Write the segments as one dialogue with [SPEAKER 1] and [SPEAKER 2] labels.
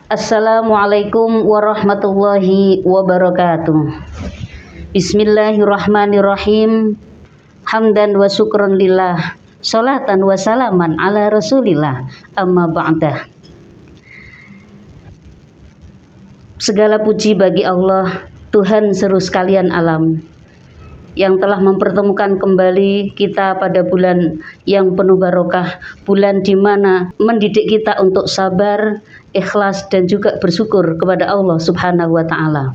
[SPEAKER 1] Assalamualaikum warahmatullahi wabarakatuh. Bismillahirrahmanirrahim. Hamdan wa syukran lillah, sholatan wa salaman ala rasulillah, amma ba'dah. Segala puji bagi Allah, Tuhan seru sekalian alam, yang telah mempertemukan kembali kita pada bulan yang penuh barokah, bulan di mana mendidik kita untuk sabar, ikhlas, dan juga bersyukur kepada Allah Subhanahu wa Ta'ala.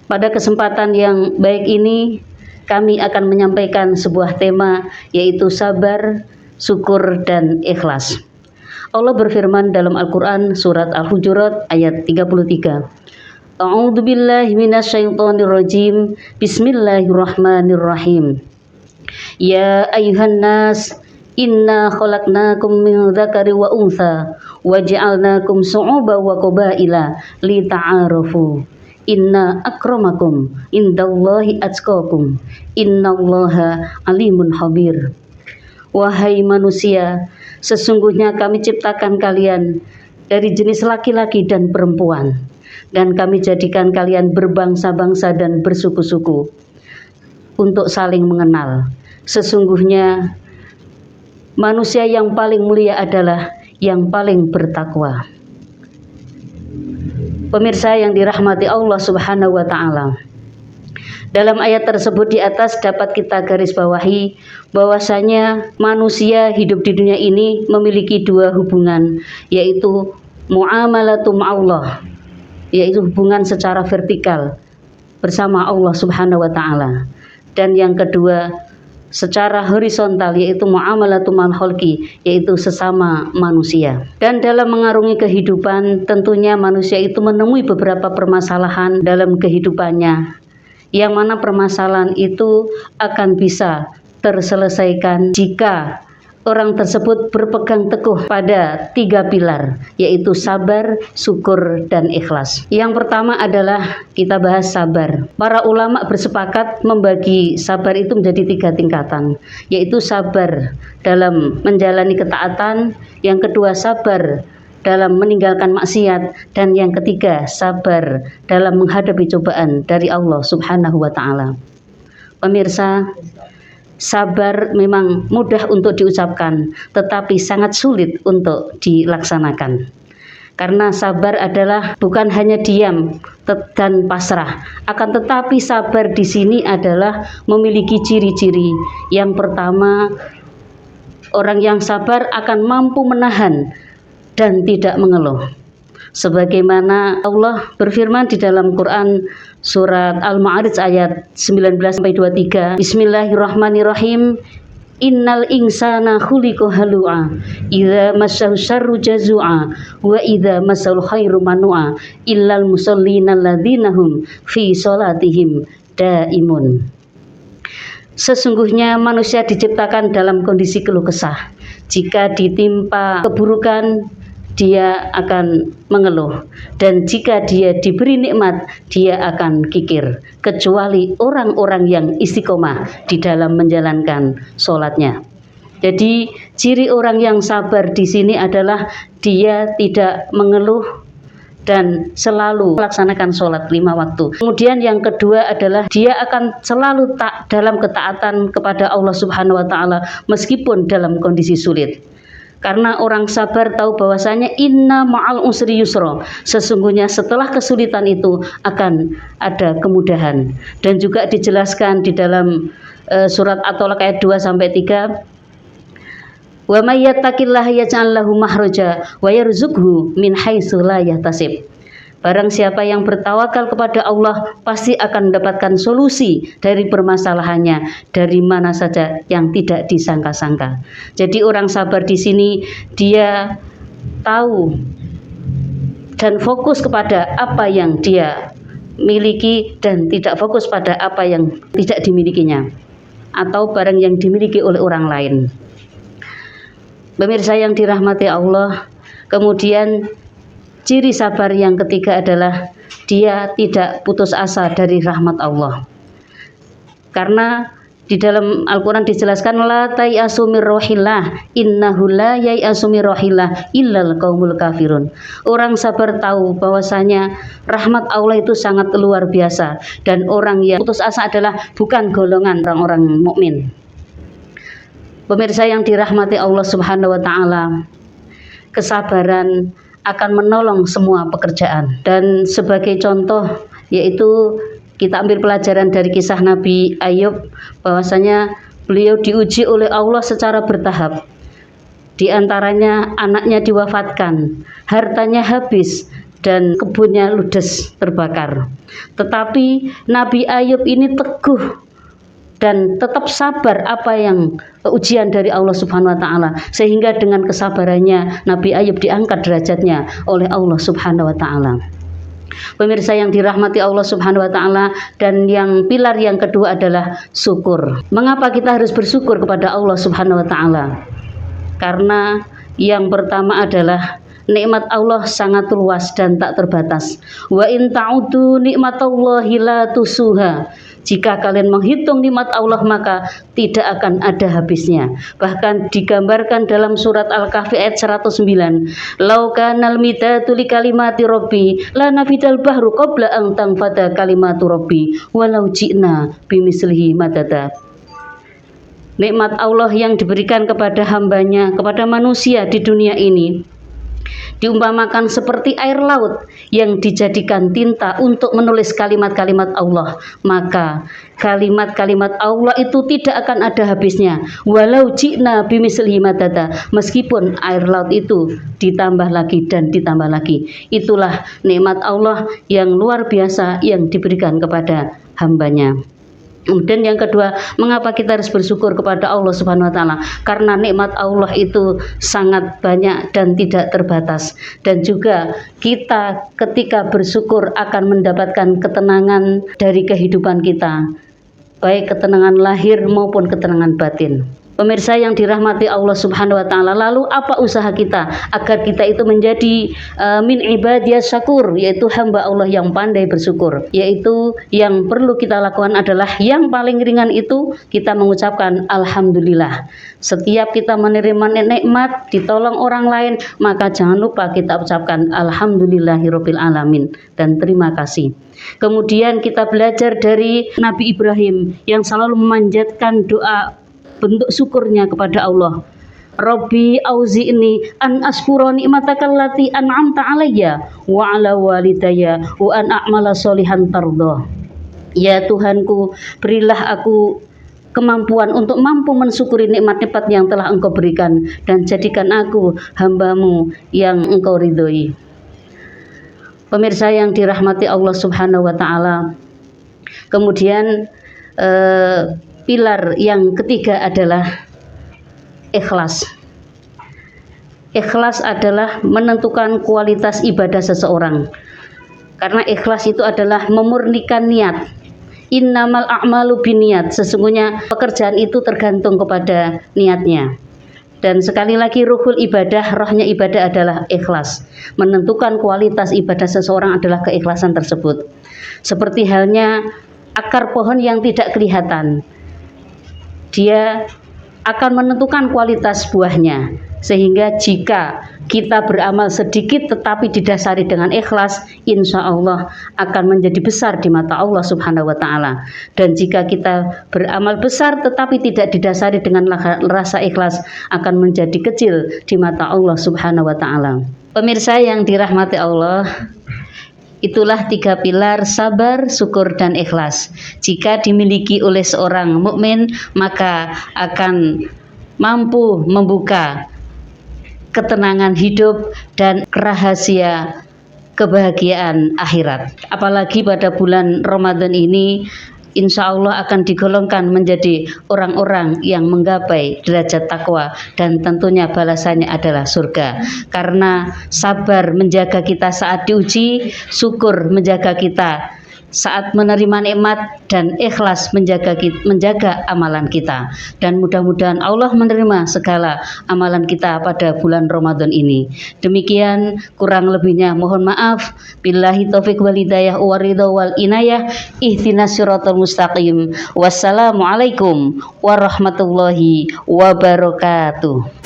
[SPEAKER 1] Pada kesempatan yang baik ini, kami akan menyampaikan sebuah tema, yaitu sabar, syukur, dan ikhlas. Allah berfirman dalam Al-Quran surat Al-Hujurat ayat 33. A'udzu billahi minasyaitonir rajim. Bismillahirrahmanirrahim. Ya ayyuhan nas, inna khalaqnakum min dzakari wa untha wa ja'alnakum syu'uban wa qabaila lita'arafu. Inna akramakum indallahi atqakum. Innallaha alimun khabir. Wahai manusia, sesungguhnya kami ciptakan kalian dari jenis laki-laki dan perempuan, dan kami jadikan kalian berbangsa-bangsa dan bersuku-suku untuk saling mengenal. Sesungguhnya manusia yang paling mulia adalah yang paling bertakwa. Pemirsa yang dirahmati Allah Subhanahu wa Ta'ala, dalam ayat tersebut di atas dapat kita garis bawahi bahwasanya manusia hidup di dunia ini memiliki dua hubungan, yaitu muamalatum Allah, yaitu hubungan secara vertikal bersama Allah Subhanahu wa Ta'ala, dan yang kedua secara horizontal, yaitu muamalatum al-khalqi, yaitu sesama manusia. Dan dalam mengarungi kehidupan, tentunya manusia itu menemui beberapa permasalahan dalam kehidupannya, yang mana permasalahan itu akan bisa terselesaikan jika orang tersebut berpegang teguh pada 3 pilar, yaitu sabar, syukur, dan ikhlas. Yang pertama adalah kita bahas sabar. Para ulama bersepakat membagi sabar itu menjadi 3 tingkatan, yaitu sabar dalam menjalani ketaatan, yang kedua sabar dalam meninggalkan maksiat, dan yang ketiga sabar dalam menghadapi cobaan dari Allah Subhanahu wa Ta'ala. Pemirsa, sabar memang mudah untuk diucapkan, tetapi sangat sulit untuk dilaksanakan. Karena sabar adalah bukan hanya diam dan pasrah, akan tetapi sabar di sini adalah memiliki ciri-ciri. Yang pertama, orang yang sabar akan mampu menahan dan tidak mengeluh. Sebagaimana Allah berfirman di dalam Quran surat Al-Ma'arij ayat 19-23. Bismillahirrahmanirrahim. Innal insana khuliqa halu'a idza massahu syarru jazua wa idza massahu khairu manua illal musallina alladzina hum fi sholatihim daimun. Sesungguhnya manusia diciptakan dalam kondisi keluh kesah. Jika ditimpa keburukan, dia akan mengeluh, dan jika dia diberi nikmat, dia akan kikir, kecuali orang-orang yang istiqomah di dalam menjalankan sholatnya. Jadi ciri orang yang sabar di sini adalah dia tidak mengeluh dan selalu melaksanakan sholat 5 waktu. Kemudian yang kedua adalah dia akan selalu dalam ketaatan kepada Allah Subhanahu wa Ta'ala meskipun dalam kondisi sulit. Karena orang sabar tahu bahwasanya inna ma'al usri yusra, sesungguhnya setelah kesulitan itu akan ada kemudahan. Dan juga dijelaskan di dalam surat At-Tolaq ayat 2-3, wa may yattaqillaha yaj'al lahu makhraja wa yarzuqhu min haitsu la yahtasib. Barang siapa yang bertawakal kepada Allah pasti akan mendapatkan solusi dari permasalahannya dari mana saja yang tidak disangka-sangka. Jadi orang sabar di sini dia tahu dan fokus kepada apa yang dia miliki dan tidak fokus pada apa yang tidak dimilikinya atau barang yang dimiliki oleh orang lain. Pemirsa yang dirahmati Allah, kemudian ciri sabar yang ketiga adalah dia tidak putus asa dari rahmat Allah. Karena Di dalam Al-Quran dijelaskan la tayasu mir rohillah innahu la yayasu mir rohillah illal qaumul kafirun. Orang sabar tahu bahwasanya rahmat Allah itu sangat luar biasa dan orang yang putus asa adalah bukan golongan orang-orang mukmin. Pemirsa yang dirahmati Allah Subhanahu wa taala, kesabaran akan menolong semua pekerjaan. Dan sebagai contoh yaitu kita ambil pelajaran dari kisah Nabi Ayub, bahwasanya beliau diuji oleh Allah secara bertahap. Di antaranya anaknya diwafatkan, hartanya habis, dan kebunnya ludes terbakar. Tetapi Nabi Ayub ini teguh dan tetap sabar apa yang ujian dari Allah Subhanahu wa taala, sehingga dengan kesabarannya Nabi Ayub diangkat derajatnya oleh Allah Subhanahu wa taala. Pemirsa yang dirahmati Allah Subhanahu wa taala, dan yang pilar yang kedua adalah syukur. Mengapa kita harus bersyukur kepada Allah Subhanahu wa taala? Karena yang pertama adalah nikmat Allah sangat luas dan tak terbatas. Wa in ta'udu nikmatallahi la tusuha. Jika kalian menghitung nikmat Allah maka tidak akan ada habisnya. Bahkan digambarkan dalam surat Al-Kahfi ayat 109. Lau kanal midatu li kalimati rabbi la nafidal bahru qabla an tanfada kalimatu rabbi walau ji'na bimislihi madada. Nikmat Allah yang diberikan kepada hambanya, kepada manusia di dunia ini, diumpamakan seperti air laut yang dijadikan tinta untuk menulis kalimat-kalimat Allah. Maka kalimat-kalimat Allah itu tidak akan ada habisnya. Walau ji'na bimislihi madada, meskipun air laut itu ditambah lagi dan ditambah lagi. Itulah nikmat Allah yang luar biasa yang diberikan kepada hambanya. Kemudian yang kedua, mengapa kita harus bersyukur kepada Allah Subhanahu wa taala? Karena nikmat Allah itu sangat banyak dan tidak terbatas. Dan juga kita ketika bersyukur akan mendapatkan ketenangan dari kehidupan kita, baik ketenangan lahir maupun ketenangan batin. Pemirsa yang dirahmati Allah Subhanahu wa taala, lalu apa usaha kita agar kita itu menjadi min ibadiyas syakur, yaitu hamba Allah yang pandai bersyukur? Yaitu yang perlu kita lakukan adalah yang paling ringan itu kita mengucapkan alhamdulillah. Setiap kita menerima nikmat, ditolong orang lain, maka jangan lupa kita ucapkan alhamdulillahirabbil alamin dan terima kasih. Kemudian kita belajar dari Nabi Ibrahim yang selalu memanjatkan doa bentuk syukurnya kepada Allah. Rabbi auzi'ni an askura ni'mataka allati an'amta alayya wa ala walidayya wa an a'mala sholihan tardha. Ya Tuhanku, berilah aku kemampuan untuk mampu mensyukuri nikmat-nikmat yang telah Engkau berikan, dan jadikan aku hamba-Mu yang Engkau ridhoi. Pemirsa yang dirahmati Allah Subhanahu wa taala, kemudian pilar yang ketiga adalah ikhlas. Ikhlas adalah menentukan kualitas ibadah seseorang. Karena ikhlas itu adalah memurnikan niat. Innamal a'malu binniyat. Sesungguhnya pekerjaan itu tergantung kepada niatnya. Dan sekali lagi ruhul ibadah, rohnya ibadah adalah ikhlas. Menentukan kualitas ibadah seseorang adalah keikhlasan tersebut. Seperti halnya akar pohon yang tidak kelihatan, dia akan menentukan kualitas buahnya. Sehingga jika kita beramal sedikit tetapi didasari dengan ikhlas, insya Allah akan menjadi besar di mata Allah Subhanahu wa taala. Dan jika kita beramal besar tetapi tidak didasari dengan rasa ikhlas, akan menjadi kecil di mata Allah Subhanahu wa taala. Pemirsa yang dirahmati Allah, itulah tiga pilar sabar, syukur, dan ikhlas. Jika dimiliki oleh seorang mukmin, maka akan mampu membuka ketenangan hidup dan rahasia kebahagiaan akhirat. Apalagi pada bulan Ramadan ini, insya Allah akan digolongkan menjadi orang-orang yang menggapai derajat takwa, dan tentunya balasannya adalah surga. Karena sabar menjaga kita saat diuji, syukur menjaga kita saat menerima nikmat dan ikhlas menjaga amalan kita. Dan mudah-mudahan Allah menerima segala amalan kita pada bulan Ramadan ini. Demikian, kurang lebihnya mohon maaf. Billahi taufik wal hidayah wa ridha wal inayah. Ihdinas siratal mustaqim. Wassalamualaikum warahmatullahi wabarakatuh.